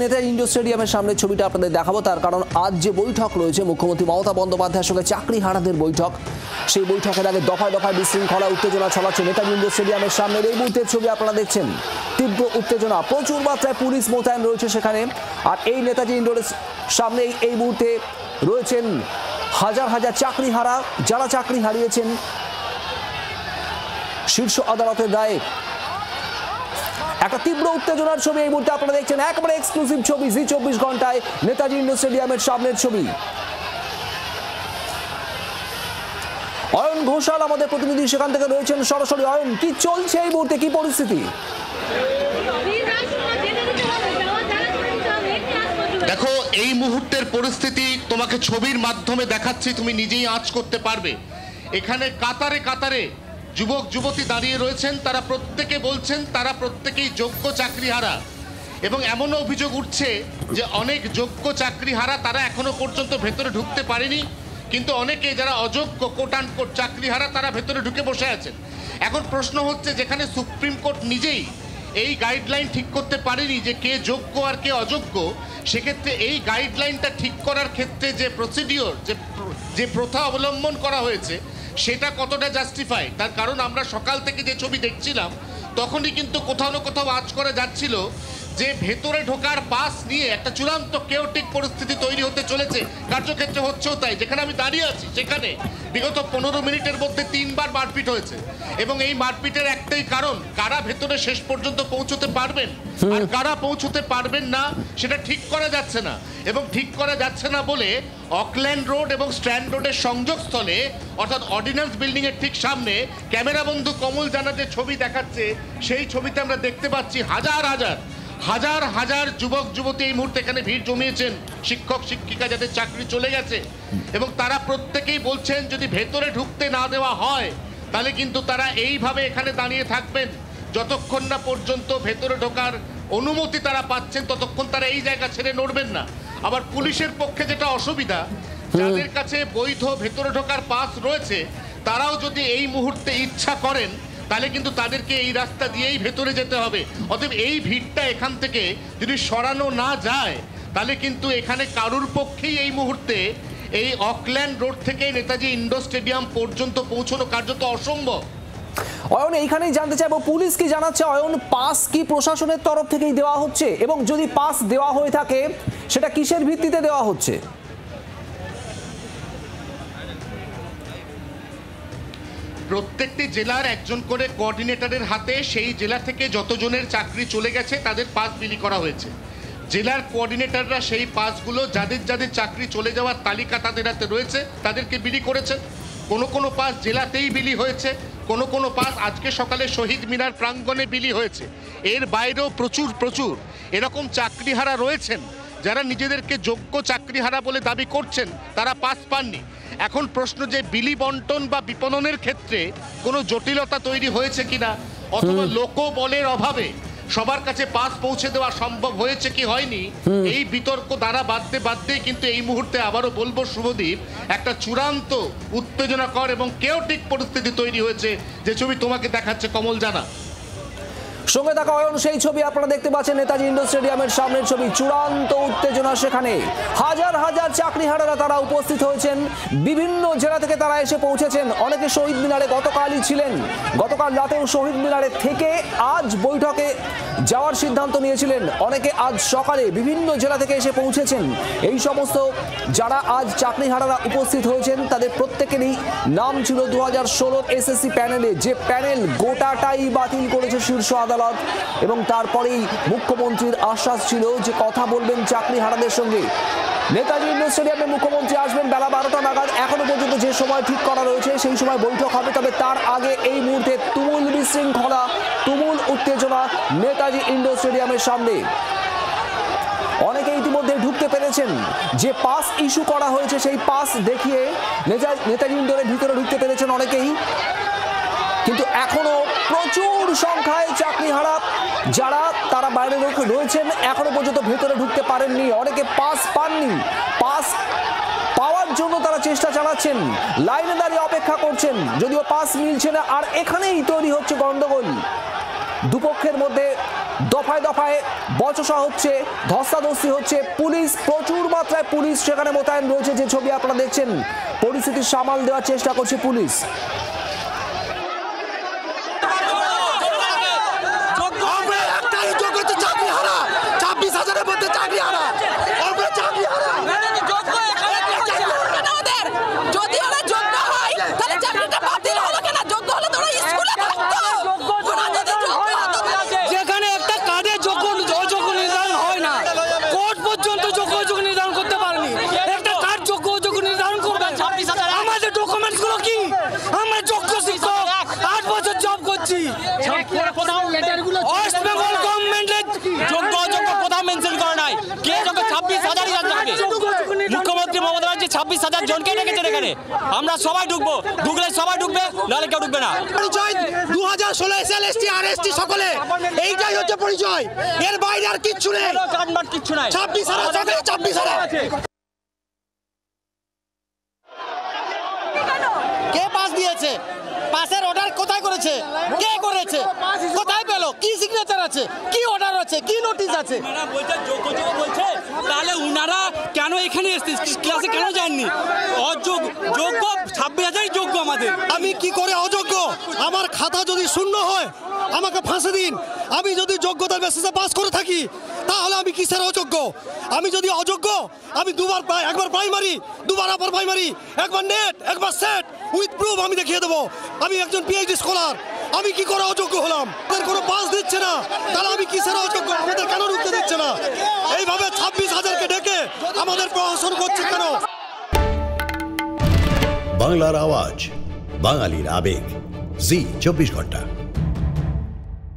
Netaji indoor স্টেডিয়ামের সামনে ছবিটা আপনাদের দেখাবো, তার কারণ আজ যে বৈঠক রয়েছে মুখ্যমন্ত্রী মমতা বন্দ্যোপাধ্যায়ের সঙ্গে চাকরিহারাদের বৈঠক, সেই বৈঠকের আগে দফায় দফায় বিশৃঙ্খলা উত্তেজনা ছড়াচ্ছে নেতাজি ইন্ডোর স্টেডিয়ামের সামনে। এই মুহূর্তের ছবি আপনারা দেখছেন, তীব্র উত্তেজনা, প্রচুর মাত্রায় পুলিশ মোতায়েন রয়েছে সেখানে। আর এই নেতাজি ইন্ডোরের সামনে এই মুহূর্তে রয়েছেন হাজার হাজার চাকরিহারা, যারা চাকরি হারিয়েছেন শীর্ষ আদালতের রায়ে। একটা তীব্র উত্তেজনার ছবি এই মুহূর্তে আপনারা দেখছেন, একেবারে এক্সক্লুসিভ ছবি জি 24 ঘন্টায় নেতাজি ইন্ডোর স্টেডিয়ামের সামনের ছবি। অয়ন ঘোষাল আমাদের প্রতিনিধি সেখান থেকে রয়েছেন সরাসরি। অয়ন, কি চলছে এই মুহূর্তে, কি পরিস্থিতি? দেখো, এই মুহূর্তের পরিস্থিতি তোমাকে ছবির মাধ্যমে দেখাচ্ছি, তুমি নিজেই আঁচ করতে পারবে। এখানে কাতারে কাতারে যুবক যুবতী দাঁড়িয়ে রয়েছেন, তারা প্রত্যেকে বলছেন তারা প্রত্যেকেই যোগ্য চাকরিহারা, এবং এমনও অভিযোগ উঠছে যে অনেক যোগ্য চাকরিহারা তারা এখনো পর্যন্ত ভেতরে ঢুকতে পারেনি, কিন্তু অনেকে যারা অযোগ্য কোট অ্যান্ড কোট চাকরিহারা তারা ভেতরে ঢুকে বসে আছেন। এখন প্রশ্ন হচ্ছে, যেখানে সুপ্রিম কোর্ট নিজেই এই গাইডলাইন ঠিক করতে পারেনি যে কে যোগ্য আর কে অযোগ্য, সেক্ষেত্রে এই গাইডলাইনটা ঠিক করার ক্ষেত্রে যে প্রসিডিওর, যে প্রথা অবলম্বন করা হয়েছে সেটা কতটা জাস্টিফাই। তার কারণ আমরা সকাল থেকে যে ছবি দেখছিলাম তখনই কিন্তু কোথাও না কোথাও আঁচ করে যাচ্ছিল যে ভেতরে ঢোকার পাস নিয়ে একটা চূড়ান্ত কেওটিক পরিস্থিতি তৈরি হতে চলেছে। কার্যক্ষেত্রে হচ্ছেও তাই। যেখানে আমি দাঁড়িয়ে আছি সেখানে বিগত 15 মিনিটের মধ্যে 3 বার মারপিট হয়েছে, এবং এই মারপিটের একটাই কারণ, কারা ভেতরে শেষ পর্যন্ত পৌঁছতে পারবেন আর কারা পৌঁছতে পারবেন না সেটা ঠিক করা যাচ্ছে না। এবং ঠিক করা যাচ্ছে না বলে অকল্যান্ড রোড এবং স্ট্র্যান্ড রোডের সংযোগস্থলে, অর্থাৎ অর্ডিন্যান্স বিল্ডিং এর ঠিক সামনে ক্যামেরা বন্ধু কমল জানা যে ছবি দেখাচ্ছে, সেই ছবিতে আমরা দেখতে পাচ্ছি হাজার হাজার হাজার হাজার যুবক যুবতী এই মুহূর্তে এখানে ভিড় জমিয়েছেন। শিক্ষক শিক্ষিকা যাদের চাকরি চলে গেছে, এবং তারা প্রত্যেকেই বলছেন যদি ভেতরে ঢুকতে না দেওয়া হয় তাহলে কিন্তু তারা এইভাবে এখানে দাঁড়িয়ে থাকবেন যতক্ষণ না পর্যন্ত ভেতরে ঢোকার অনুমতি তারা পাচ্ছেন, ততক্ষণ তারা এই জায়গা ছেড়ে নড়বেন না। আবার পুলিশের পক্ষে যেটা অসুবিধা, যাদের কাছে বৈধ ভেতরে ঢোকার পাস রয়েছে তারাও যদি এই মুহূর্তে ইচ্ছা করেন তাহলে কিন্তু তাদেরকে এই রাস্তা দিয়েই ভেতরে যেতে হবে। অতএব এই ভিড়টা এখান থেকে যদি সরানো না যায় তাহলে কিন্তু এখানে কারুর পক্ষেই এই মুহূর্তে এই অকল্যান্ড রোড থেকে নেতাজি ইন্ডোর স্টেডিয়াম পর্যন্ত পৌঁছানো কার্যত অসম্ভব। অয়ন, এইখানেই জানতে চাইবো পুলিশ কি জানাচ্ছে? অয়ন, পাস কি প্রশাসনের তরফ থেকেই দেওয়া হচ্ছে, এবং যদি পাস দেওয়া হয়ে থাকে সেটা কিসের ভিত্তিতে দেওয়া হচ্ছে? প্রত্যেকটি জেলার একজন করে কোঅর্ডিনেটরের হাতে সেই জেলা থেকে যতজনের চাকরি চলে গেছে তাদের পাস বিলি করা হয়েছে। জেলার কোঅর্ডিনেটররা সেই পাসগুলো যাদের যাদের চাকরি চলে যাওয়ার তালিকা তাদের হাতে রয়েছে তাদেরকে বিলি করেছেন। কোনো কোনো পাস জেলাতেই বিলি হয়েছে, কোনো কোনো পাস আজকে সকালে শহীদ মিনার প্রাঙ্গণে বিলি হয়েছে। এর বাইরেও প্রচুর এরকম চাকরিহারা রয়েছেন যারা নিজেদেরকে যোগ্য চাকরিহারা বলে দাবি করছেন, তারা পাস পাননি। এখন প্রশ্ন যে বিলি বন্টন বা বিপণনের ক্ষেত্রে কোনো জটিলতা তৈরি হয়েছে কিনা, অথবা লোকবলের অভাবে সবার কাছে পাস পৌঁছে দেওয়া সম্ভব হয়েছে কি হয়নি, এই বিতর্ক দ্বারা বাদতেই কিন্তু এই মুহূর্তে আবারও বলবো শুভদীপ, একটা চূড়ান্ত উত্তেজনাকর এবং কেওটিক পরিস্থিতি তৈরি হয়েছে, যে ছবি তোমাকে দেখাচ্ছে কমল জানা। সঙ্গে থাকা অয়ন, সেই ছবি আপনারা দেখতে পাচ্ছেন নেতাজি ইন্ডোর স্টেডিয়ামের সামনের ছবি। চূড়ান্ত উত্তেজনা সেখানে, হাজার হাজার চাকরিহারারা তারা উপস্থিত হয়েছেন, বিভিন্ন জেলা থেকে তারা এসে পৌঁছেছেন। অনেকে শহীদ মিনারে গতকালই ছিলেন, গতকাল রাতেও শহীদ মিনারে থেকে আজ বৈঠকে যাওয়ার সিদ্ধান্ত নিয়েছিলেন। অনেকে আজ সকালে বিভিন্ন জেলা থেকে এসে পৌঁছেছেন। এই সমস্ত যারা আজ চাকরিহারারা উপস্থিত হয়েছেন তাদের প্রত্যেকেরই নাম ছিল 2016 এসএসসি প্যানেলে, যে প্যানেল গোটাটাই বাতিল করেছে শীর্ষ আদালত। এবং তারপরেই মুখ্যমন্ত্রীর আশ্বাস ছিল যে কথা বলবেন চাকরিহারাদের সঙ্গে। নেতাজি ইন্ডোর স্টেডিয়ামে মুখ্যমন্ত্রী আসবেন বেলা 12টা নাগাদ। এখনো পর্যন্ত যে সময় ঠিক করা রয়েছে সেই সময় বৈঠক হবে, তবে তার আগে এই মুহূর্তে তুমুল বিশৃঙ্খলা, তুমুল উত্তেজনা নেতাজি ইন্ডোর স্টেডিয়ামের সামনে। অনেকে ইতিমধ্যে ঢুকতে পেরেছেন, যে পাস ইস্যু করা হয়েছে সেই পাস দেখিয়ে নেতাজি ইন্ডোরের ভিতরে ঢুকতে পেরেছেন অনেকেই, কিন্তু এখনো প্রচুর সংখ্যায় চাকরিহারা যারা তারা বাইরে রয়েছেন এখনো পর্যন্ত ভেতরে ঢুকতে পারেননি। অনেকে পাস পাননি, পাস পাওয়ার জন্য তারা চেষ্টা চালাচ্ছেন, লাইনে দাঁড়িয়ে অপেক্ষা করছেন, যদিও পাস মিলছে না। আর এখানেই তৈরি হচ্ছে গন্ডগোল, দুপক্ষের মধ্যে দফায় দফায় বচসা হচ্ছে, ধস্তাধস্তি হচ্ছে, পুলিশ প্রচুর মাত্রায় পুলিশ সেখানে মোতায়েন রয়েছে। যে ছবি আপনারা দেখছেন, পরিস্থিতি সামাল দেওয়ার চেষ্টা করছে পুলিশ। মুখ্যমন্ত্রী মমতা ব্যানার্জি 26,000 জনকে ডেকেছেন এখানে। আমরা সবাই ঢুকবো, ঢুকলে সবাই ঢুকবে, নাহলে কেউ ঢুকবে না। পরিচয় 2016 এসএলএসটি আর এসটি সকলে, এইটাই হচ্ছে পরিচয়, এর বাইরে আর কিচ্ছু নেই, কাটমাট কিচ্ছু নাই। 26,000 কে পাস দিয়েছে? পাসের অর্ডার কোথায় করেছে? কে করেছে? কোথায় পেল? কি সিগনেচার আছে? কি অর্ডার আছে? কি নোটিশ আছে? বলছে তাহলে উনারা কেন এখানে এসেছে, ক্লাসে কেন যাননি? অযোগ্য, যোগ্য 26,000 যোগ্য আমাদের। আমি কি করে অযোগ্য? আমার খাতা যদি শূন্য হয় আমাকে ফাঁসি দিন। আমি যদি যোগ্যতার বেসিসে পাস করে থাকি তাহলে আমি কিসের অযোগ্য? আমি যদি অযোগ্য, আমি একবার প্রাইমারি, দুবার আপার প্রাইমারি, একবার নেট, একবার সেট উইথ প্রুফ আমি দেখিয়ে দেবো আমি একজন পিএইচডি স্কলার। আমি কি করে অযোগ্য হলাম? তাদের কোনো পাস দিচ্ছে না, তাহলে আমি কিসের অযোগ্য? আমাদের কেন ঢুকতে দিচ্ছে না? এইভাবে 26,000কে ডেকে আমাদের প্রহসন করছে কেন? বাংলার আওয়াজ, বাঙালির আবেগ, জি 24 ঘন্টা।